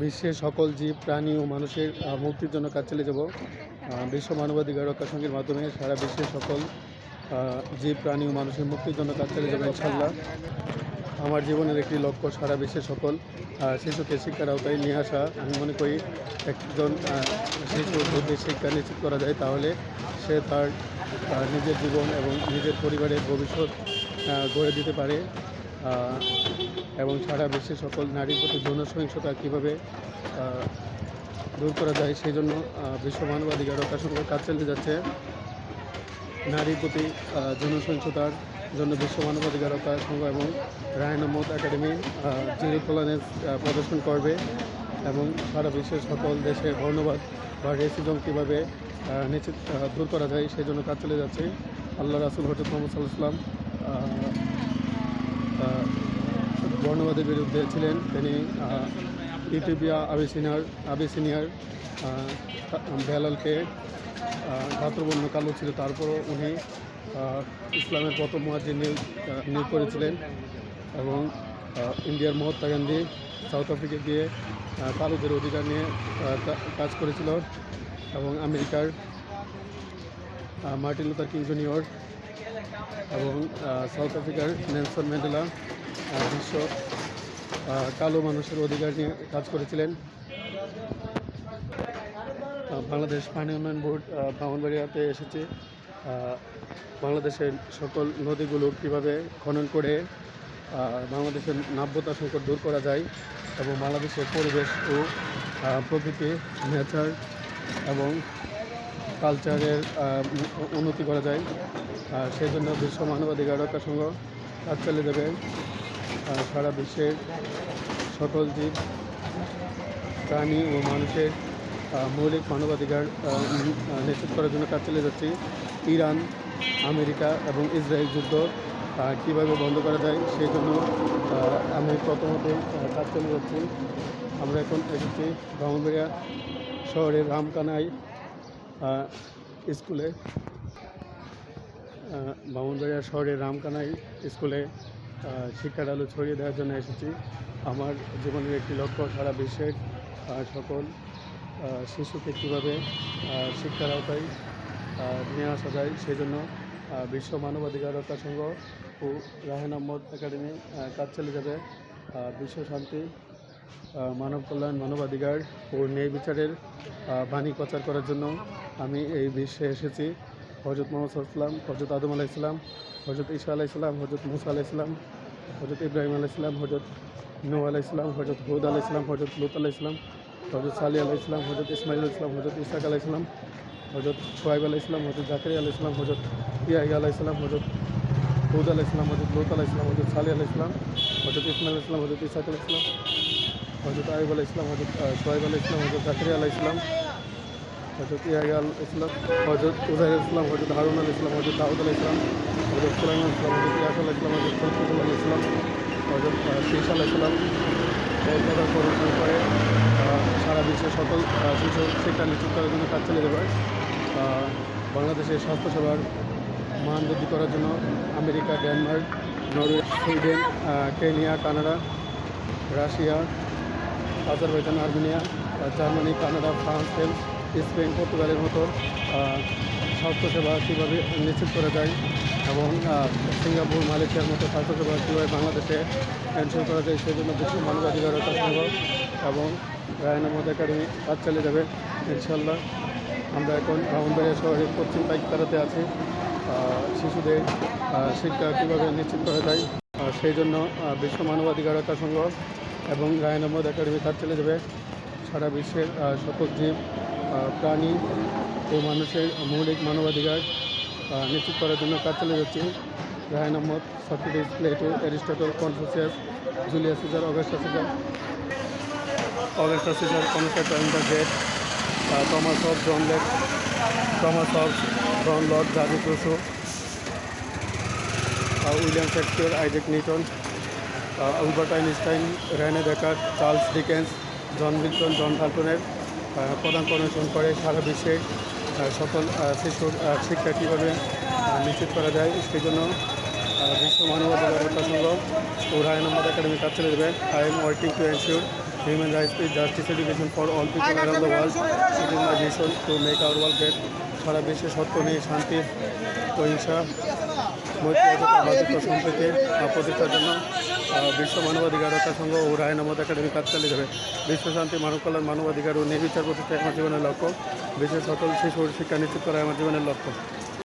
বিশ্বের সকল জীব প্রাণী ও মানুষের মুক্তির জন্য কাজ চালিয়ে যাব। বিশ্ব মানবাধিকার রক্ষা সংঘের মাধ্যমে সারা বিশ্বের সকল জীব প্রাণী ও মানুষের মুক্তির জন্য কাজ চালিয়ে যাবো ইনশাল্লাহ। আমার জীবনের একটি লক্ষ্য সারা বিশ্বের সকল শিশুকে শিক্ষার আওতায় নিয়ে আসা। আমি মনে করি একজন শিশুর যদি শিক্ষা নিশ্চিত করা যায় তাহলে সে তার নিজের জীবন এবং নিজের পরিবারের ভবিষ্যৎ গড়ে দিতে পারে এবং সারা বিশ্বের সকল নারীর প্রতি যৌন সহিংসতা কীভাবে দূর করা যায় সেই জন্য বিশ্ব মানবাধিকার রক্ষা সংঘ কাজ চালিয়ে যাচ্ছে। নারীর প্রতি যৌন সহিংসতার জন্য বিশ্ব মানবাধিকার রক্ষা সংঘ এবং Rayhan Ahmad academy zero tolerance প্রদর্শন করবে এবং সারা বিশ্বের সকল দেশে বর্ণবাদ বা রেসিজম কীভাবে নিশ্চিত দূর করা যায় সেই জন্য কাজ চালিয়ে যাচ্ছে। আল্লাহ রাসুল হজরত মোহাম্মদ সাল্লাল্লাহু আলাইহি ওয়াসাল্লাম বর্ণবাদের বিরুদ্ধে ছিলেন। তিনি ইথিওপিয়া আবিসিনিয়ার বেলালকে ধাতবর্ণ কালো ছিল, তারপরও উনি ইসলামের প্রথম মুয়াজ্জিন নিয়োগ করেছিলেন এবং ইন্ডিয়ার মহাত্মা গান্ধী সাউথ আফ্রিকা গিয়ে কালোদের অধিকার নিয়ে কাজ করেছিল এবং আমেরিকার মার্টিন লুথার কিং জুনিয়র এবং সাউথ আফ্রিকার নেলসন ম্যান্ডেলা বিশ্ব কালো মানুষের অধিকার নিয়ে কাজ করেছিলেন। বাংলাদেশ পানি উন্নয়ন বোর্ড ব্রাহ্মণবাড়িয়াতে এসেছে। বাংলাদেশের সকল নদীগুলো কীভাবে খনন করে বাংলাদেশের নাব্যতা সংকট দূর করা যায় এবং বাংলাদেশের পরিবেশ ও প্রকৃতি নেচার এবং কালচারের উন্নতি করা যায় সেই জন্য বিশ্ব মানবাধিকার রক্ষা সংঘ কাজ চালিয়ে যাবে। সারা বিশ্বের সকল জীব প্রাণী ও মানুষের মৌলিক মানবাধিকার নিশ্চিত করার জন্য কাজ চালিয়ে যাচ্ছি। ইরান, আমেরিকা এবং ইসরায়েল যুদ্ধ কীভাবে বন্ধ করা যায় সেই জন্য আমি প্রথমত কাজ চালিয়ে যাচ্ছি। আমরা এখন এসেছি ব্রাহ্মণবাড়িয়া শহরের রামকানাই স্কুলে। ব্রাহ্মণবাড়িয়া শহরের রামকানাই স্কুলে শিক্ষার আলো ছড়িয়ে দেওয়ার জন্য এসেছি। আমার জীবনের একটি লক্ষ্য সারা বিশ্বের সকল শিশুকে কীভাবে শিক্ষার আওতায় নিয়ে আসা যায় সেই জন্য বিশ্ব মানবাধিকার রক্ষা সংঘ ও রায়হান আহমদ একাডেমি কাজ চালিয়ে যাবে। বিশ্ব শান্তি, মানব কল্যাণ, মানবাধিকার ও ন্যায় বিচারের বাণী প্রচার করার জন্য আমি এই বিশ্বে এসেছি। হজরত মোহাম্মদ সাল্লাল্লাহু আলাইহি ওয়াসাল্লাম, হজরত আদম আলাইহিস সালাম, হজরত ঈসা আলাইহিস সালাম, হজরত মুসা আলাইহিস সালাম, হজরত ইব্রাহিম আলাইহিস সালাম, হজরত নূহ আলাইহিস সালাম, হজরত হুদ আলাইহিস সালাম, হজরত লূত আলাইহিস সালাম, হজরত সালেহ আলাইহিস সালাম, হজরত ইসমাঈল আলাইহিস সালাম, হজরত ইসহাক আলাইহিস সালাম, হজরত শুআয়ব আলাইহিস সালাম, হজরত জাকারিয়া আলাইহিস সালাম, হজরত ইয়াহইয়া আলাইহিস সালাম, হজরত হুদ আলাইহিস সালাম, হজরত লূত আলাইহিস সালাম, হজরত সালেহ আলাইহিস সালাম, হজরত ইসমাঈল আলাইহিস সালাম, হজরত ইসহাক আলাইহিস সালাম, হজরত আইয়ুব আলাইহিস সালাম, হজরত শুআয়ব আলাইহিস সালাম, হজরত জাকারিয়া আলাইহিস সালাম, হজরত ইয়াহইয়া আলাইহিস সালাম, হজরত উযাইর আলাইহিস সালাম, হজরত হারুন আলাইহিস সালাম, হজরত দাউদ আলাইহিস সালাম, হজরত সুলাইমান আলাইহিস সালাম, হজরত ইয়াস আলাইহিস সালাম, হজরত সুলাইমান আলাইহিস সালাম, হজরত ঈসা আলাইহিস সালাম এর কথা পরিচালনা করে সারা বিশ্বের সকল শিশু শিক্ষা নিশ্চিত করার জন্য কাজ চালিয়ে যাবে। বাংলাদেশের স্বাস্থ্যসেবার মান বৃদ্ধি করার জন্য America, Denmark, Norway, Sweden, Kenya, Canada, Russia, Azerbaijan, Armenia, Germany, Canada, France, Spain, পর্তুগালের মতো স্বাস্থ্যসেবা কীভাবে নিশ্চিত করা যায় এবং সিঙ্গাপুর, মালয়েশিয়ার মতো স্বাস্থ্যসেবা কীভাবে বাংলাদেশে এনশিওর করা যায় সেই জন্য বিশ্ব মানবাধিকার রক্ষা সংঘ এবং রায়হান আহমদ একাডেমি কাজ চালিয়ে যাবে ইনশাল্লাহ। আমরা এখন ব্রাহ্মণবাড়িয়া শহরের পশ্চিম পাইকপাড়াতে আছি। শিশুদের শিক্ষা কীভাবে নিশ্চিত করা যায় সেই জন্য বিশ্ব মানবাধিকার রক্ষা সংঘ এবং রায়হান আহমদ একাডেমি কাজ চালিয়ে যাবে। সারা বিশ্বের সকল জীব প্রাণী ও মানুষের মৌলিক মানবাধিকার নিশ্চিত করার জন্য কাজ চালিয়ে যাচ্ছি। Raihan Ahmad, Socrates, Plato, Aristotle, Confucius, Julius Caesar, Augustus Caesar, Constantine the Great, Thomas of John Lord, Jerzy Crusoe, William Shakespeare, Isaac Newton, Albert Einstein, Rene Descartes, Charles Dickens, John Milton, John ডাল্টনের প্রধান অনুসরণ করে সারা বিশ্বে সকল শিশুর শিক্ষা কীভাবে নিশ্চিত করা যায় সেই জন্য বিশ্ব মানবাধিকার রক্ষা সংঘ ও রায়হান আহমদ একাডেমি কাজ চালিয়ে দেবে। I am working to ensure human rights, peace, justice, education for all people around the world. It is my mission to make our world great. সারা বিশ্বে সত্য নিয়ে শান্তি, অহিংসা, মৈত্রী, একতা, ভ্রাতৃত্ব, সম্প্রীতি প্রতিষ্ঠার জন্য বিশ্ব মানবাধিকার রক্ষা সংঘ ও রায়ন আহমদ একাডেমি কাজ চালিয়ে যাবে। বিশ্ব শান্তি, মানব কল্যাণ, মানবাধিকার ও নির্বিচার প্রতিষ্ঠা আমার জীবনের লক্ষ্য। বিশ্বের সকল শিশুর শিক্ষা নিশ্চিত করা আমার জীবনের লক্ষ্য।